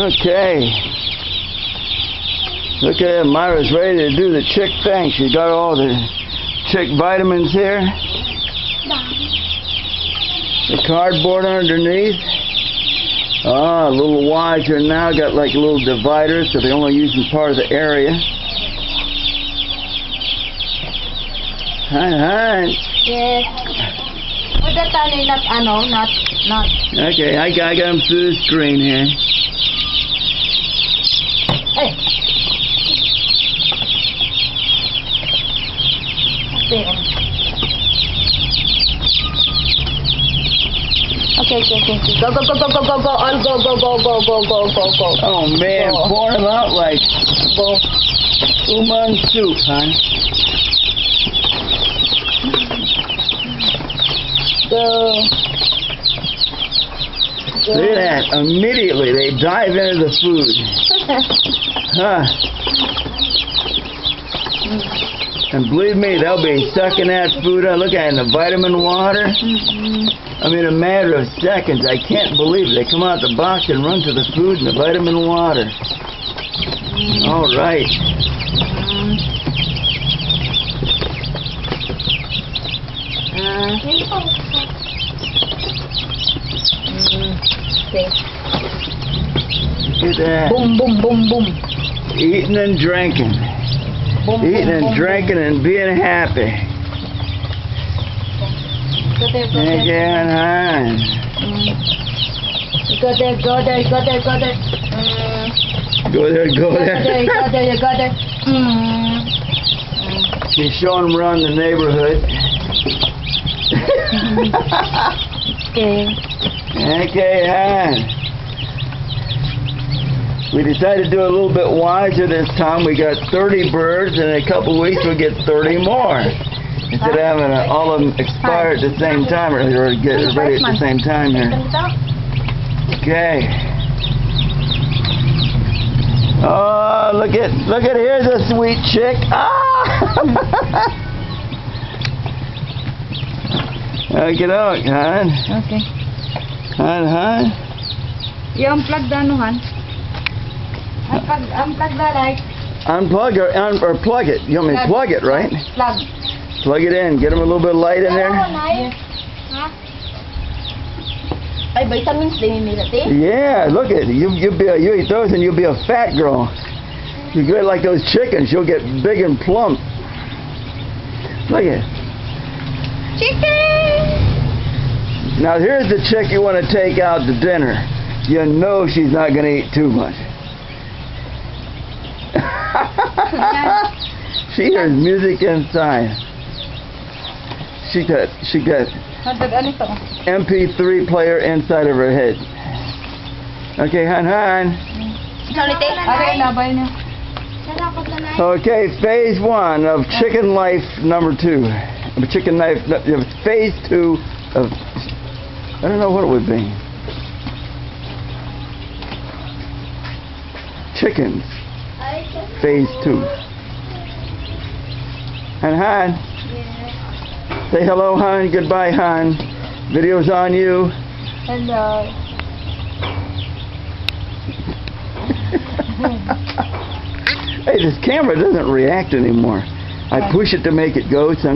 Okay. Look at it. Myra's ready to do the chick thing. She got all the chick vitamins here. The cardboard underneath. Ah, a little wiser now. Got like a little divider, so they're only using part of the area. Hi. Yes. Put that not. Okay, I got them through the screen here. Hey. Okay. Go. All go. Oh man, Go. pour them out like Go. umang soup, hon. Go. Look at that. Immediately they dive into the food. Huh. And believe me, they'll be sucking that food up. Look at it in the vitamin water. I mean, a matter of seconds. I can't believe it. They come out the box and run to the food and the vitamin water. All right. Okay. Look at that. Boom. Eating and drinking. Eating and drinking and being happy. Go there. Again, hon. Go there. Go there. You got there. She's showing them around the neighborhood. Okay. Okay, hon. We decided to do a little bit wiser this time. We got 30 birds, and in a couple weeks we'll get 30 more. Instead of having all of them expire at the same time, or get ready at the same time here. Okay. Oh, look at here's a sweet chick. Ah! Look it out, hon. Okay. Hon. You unplug the ano, hon? Unplug the light. Unplug or plug it. You want me to plug it, right? Plug. Plug it in. Get them a little bit of light in there. Yes. Ay, vitamins din nila, te. Yeah, look at it. You eat those and you'll be a fat girl. You get like those chickens. You'll get big and plump. Look at it. Chicken! Now here's the chick you want to take out to dinner. You know she's not going to eat too much. She hears music inside. She got MP3 player inside of her head. Okay, hon. Okay, phase 1 of chicken life number 2. Chicken life, phase 2 of, I don't know what it would be. Chickens. Phase 2. And hon. Say hello, hon. Goodbye, hon. Video's on you. Hello. Hey, this camera doesn't react anymore. I push it to make it go.